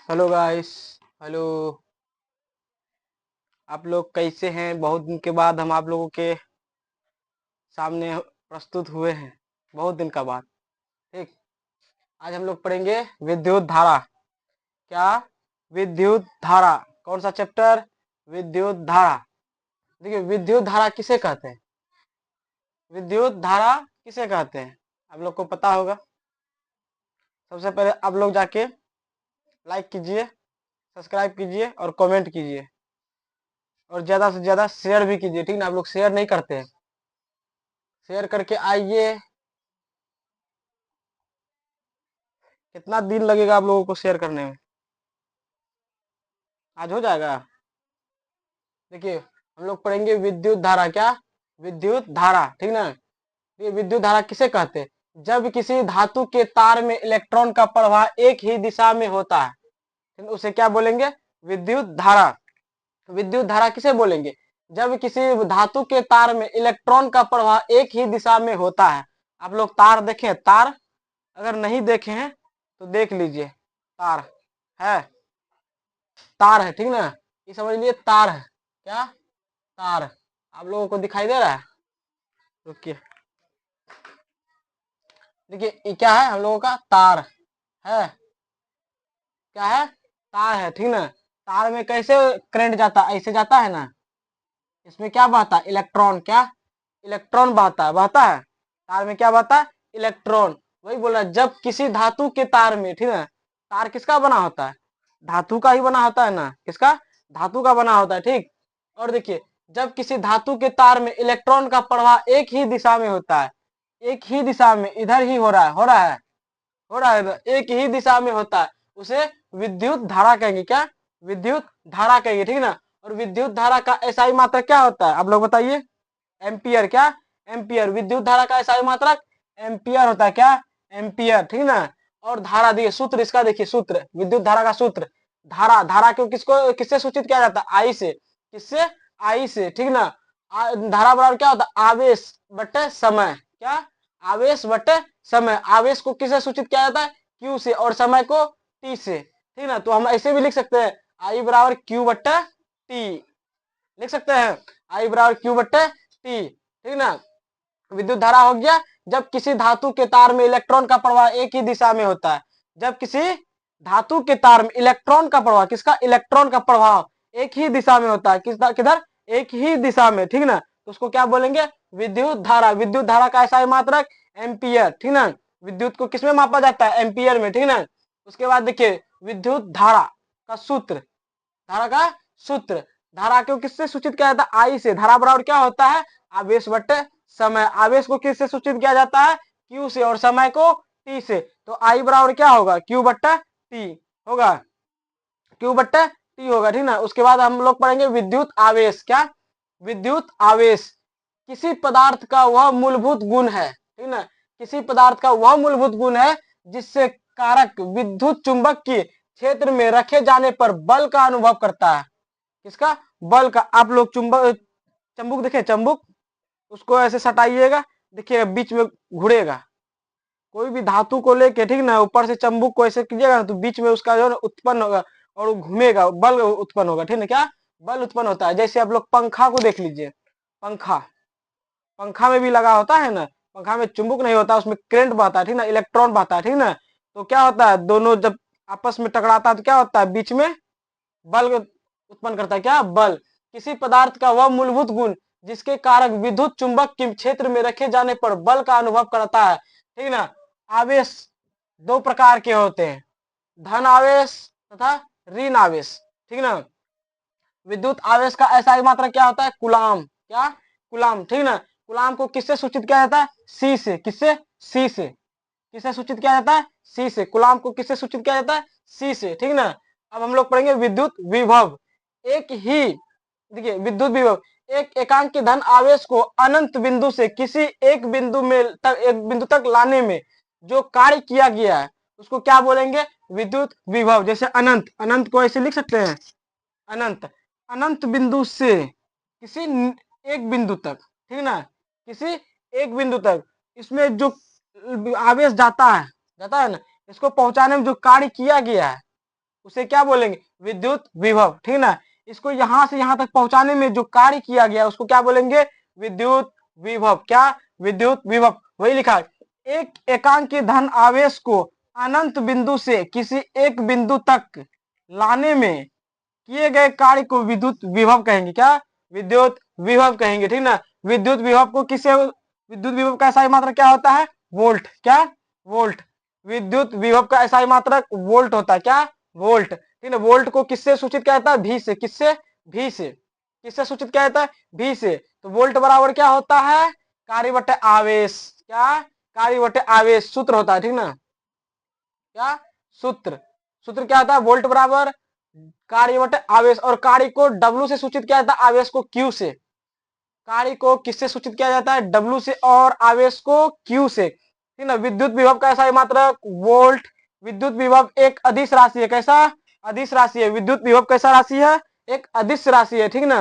Hello guys. Hello. आप लोग कैसे हैं? बहुत दिन के बाद हम आप लोगों के सामने प्रस्तुत हुए हैं। बहुत दिन का बाद। ठीक। आज हम लोग पढ़ेंगे विद्युत धारा। क्या? विद्युत धारा। कौन सा चैप्टर? विद्युत धारा। देखिए, विद्युत धारा किसे कहते हैं? विद्युत धारा किसे कहते हैं आप लोग को पता होगा। सबसे पहले आप लोग जाके लाइक कीजिए, सब्सक्राइब कीजिए और कमेंट कीजिए, और ज्यादा से ज्यादा शेयर भी कीजिए। ठीक ना? आप लोग शेयर नहीं करते हैं। शेयर करके आइए। कितना दिन लगेगा आप लोगों को शेयर करने में? आज हो जाएगा। देखिए, हम लोग पढ़ेंगे विद्युत धारा। क्या? विद्युत धारा। ठीक ना? ये विद्युत धारा किसे कहते हैं? जब किसी धातु के तार में इलेक्ट्रॉन का प्रवाह एक ही दिशा में होता है, तो उसे क्या बोलेंगे? विद्युत धारा। विद्युत धारा किसे बोलेंगे? जब किसी धातु के तार में इलेक्ट्रॉन का प्रवाह एक ही दिशा में होता है। आप लोग तार देखें? तार अगर नहीं देखे हैं तो देख लीजिए। तार है, तार है। ठीक ना? ये समझ लीजिए तार है। क्या? तार। आप लोगों को दिखाई दे रहा है? रुकिए। देखिए, ये क्या है? हम लोगों का तार है। क्या है? तार है। ठीक ना? तार में कैसे करंट जाता है? ऐसे जाता है ना। इसमें क्या बहता है? इलेक्ट्रॉन। क्या? इलेक्ट्रॉन बहता है। तार में क्या बहता है? इलेक्ट्रॉन। वही बोल रहा है, जब किसी धातु के तार में, ठीक है, तार किसका बना होता है? धातु का ही बना होता है ना। किसका? धातु का बना होता है। ठीक। और देखिए, जब किसी धातु के तार में इलेक्ट्रॉन का प्रवाह एक ही दिशा में होता है, एक ही दिशा में, इधर ही हो रहा है, हो रहा है ना, एक ही दिशा में होता है, उसे विद्युत धारा कहेंगे। क्या? विद्युत धारा कहेंगे। ठीक ना? और विद्युत धारा का एसआई मात्रक क्या होता है? आप लोग बताइए। एम्पियर। क्या? एम्पियर। विद्युत धारा का एसआई मात्रक एम्पियर होता है। क्या? एम्पियर। ठीक ना? और धारा दिए सूत्र, इसका देखिए सूत्र, विद्युत धारा का सूत्र। धारा, धारा को किसको, किससे सूचित किया जाता है? आई से। किससे? आई से। ठीक ना? धारा बराबर क्या होता है? आवेश बटे समय। क्या? आवेश बटे समय। आवेश को किससे सूचित किया जाता है? क्यू से। और समय को टी से। ठीक ना? तो हम ऐसे भी लिख सकते हैं, आई बराबर क्यू बट्टे टी। लिख सकते हैं आई बराबर क्यू बट्टे टी। ठीक ना? विद्युत धारा हो गया जब किसी धातु के तार में इलेक्ट्रॉन का प्रवाह एक ही दिशा में होता है। जब किसी धातु के तार में इलेक्ट्रॉन का प्रवाह, किसका? इलेक्ट्रॉन का प्रभाव एक ही दिशा में होता है। किधर? एक ही दिशा में। ठीक ना? तो उसको क्या बोलेंगे? विद्युत धारा। विद्युत धारा का ऐसा मात्रक एम्पियर। ठीक ना? विद्युत को किसमें मापा जाता है? एम्पियर में। ठीक ना? उसके बाद देखिए, विद्युत धारा का सूत्र, धारा का सूत्र, धारा को किससे सूचित किया जाता है? आई से। धारा बराबर क्या होता है? आवेश बट्टे समय। आवेश को किससे सूचित किया जाता है? क्यू से। और समय को टी से। तो आई बराबर क्या होगा? क्यू बट्टा टी होगा। क्यू बट्टा टी होगा। ठीक ना? उसके बाद हम लोग पढ़ेंगे विद्युत आवेश। क्या? विद्युत आवेश किसी पदार्थ का वह मूलभूत गुण है। ठीक ना? किसी पदार्थ का वह मूलभूत गुण है जिससे कारक विद्युत चुंबक के क्षेत्र में रखे जाने पर बल का अनुभव करता है। किसका? बल का। आप लोग चुंबक, चंबुक देखे? चंबुक, उसको ऐसे सटाइएगा, देखिएगा बीच में घुड़ेगा। कोई भी धातु को लेके, ठीक ना, ऊपर से चंबुक को ऐसे कीजिएगा ना, तो बीच में उसका जो है उत्पन्न होगा और वो घूमेगा, बल उत्पन्न होगा। ठीक है? क्या? बल उत्पन्न होता है। जैसे आप लोग पंखा को देख लीजिए। पंखा, पंखा में भी लगा होता है ना। पंखा में चुंबक नहीं होता, उसमें करंट बहता है। ठीक ना? इलेक्ट्रॉन बहता है। ठीक ना? तो क्या होता है? दोनों जब आपस में टकराता है तो क्या होता है? बीच में बल उत्पन्न करता है। क्या? बल। किसी पदार्थ का वह मूलभूत गुण जिसके कारक विद्युत चुंबक के क्षेत्र में रखे जाने पर बल का अनुभव करता है। ठीक ना? आवेश दो प्रकार के होते हैं, धन आवेश तथा ऋण आवेश। ठीक ना? विद्युत आवेश का ऐसा मात्रा क्या होता है? कुलाम। क्या? कुलाम। ठीक ना? कुलाम को किससे सूचित किया जाता है? सी से। किससे? सी से। किससे सूचित किया जाता है? सी से। कुलाम को किससे सूचित किया जाता है? सी से। ठीक ना? अब हम लोग पढ़ेंगे विद्युत विभव। एक ही, देखिए, विद्युत विभव एक एकांकी धन आवेश को अनंत बिंदु से किसी एक बिंदु में एक बिंदु तक लाने में जो कार्य किया गया है उसको क्या बोलेंगे? विद्युत विभव। जैसे अनंत, अनंत को ऐसे लिख सकते हैं, अनंत। अनंत बिंदु से किसी एक बिंदु तक, ठीक ना, किसी एक बिंदु तक इसमें जो आवेश जाता है ना, इसको पहुंचाने में जो कार्य किया गया है उसे क्या बोलेंगे, विद्युत विभव, ठीक ना। इसको यहां से यहां तक पहुंचाने में जो कार्य किया गया उसको क्या बोलेंगे, विद्युत विभव। क्या, विद्युत विभव। वही लिखा है, एक एकांकी धन आवेश को अनंत बिंदु से किसी एक बिंदु तक लाने में किए गए कार्य को विद्युत विभव कहेंगे। क्या, विद्युत विभव कहेंगे, ठीक ना। विद्युत विभव को किससे, विद्युत विभव का SI मात्रक क्या होता है, वोल्ट। क्या, वोल्ट। विद्युत विभव का SI मात्रक वोल्ट होता है। क्या, वोल्ट, ठीक ना। वोल्ट को किससे सूचित किया जाता है, भी से। किससे, भी से। किससे सूचित किया जाता है, भी से। तो वोल्ट बराबर क्या होता है, कार्य बटे आवेश। क्या, कार्य बटे आवेश सूत्र होता है, ठीक ना। क्या, सूत्र, सूत्र क्या होता है, वोल्ट बराबर कार्य बटे आवेश। और कार्य को W से सूचित किया जाता है, आवेश को Q से। कार्य को किससे सूचित किया जाता है, W से, और आवेश को Q से, ठीक ना। विद्युत विभव का SI मात्रक वोल्ट। विद्युत विभव एक अदिश राशि है। कैसा, अदिश राशि है। विद्युत विभव कैसा राशि है, एक अदिश राशि है, ठीक ना।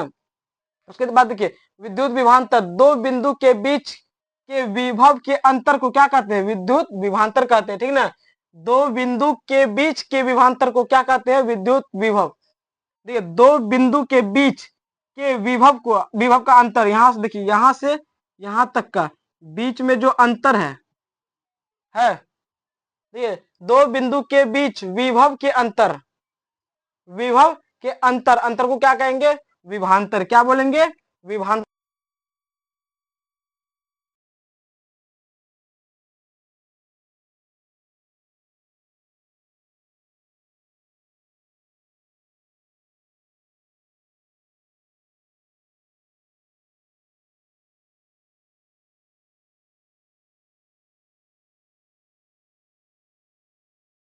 उसके बाद देखिए, विद्युत विभवांतर, दो बिंदु के बीच के विभव के अंतर को क्या कहते हैं, विद्युत विभवांतर कहते हैं, ठीक ना। दो बिंदु के बीच के विभवांतर को क्या कहते हैं, विद्युत विभव। देखिए, दो बिंदु के बीच के विभव को, विभव का अंतर, यहां से देखिए, यहां से यहां तक का बीच में जो अंतर है, देखिए, दो बिंदु के बीच विभव के अंतर, विभव के अंतर, अंतर को क्या कहेंगे, विभवांतर। क्या बोलेंगे, विभवांतर।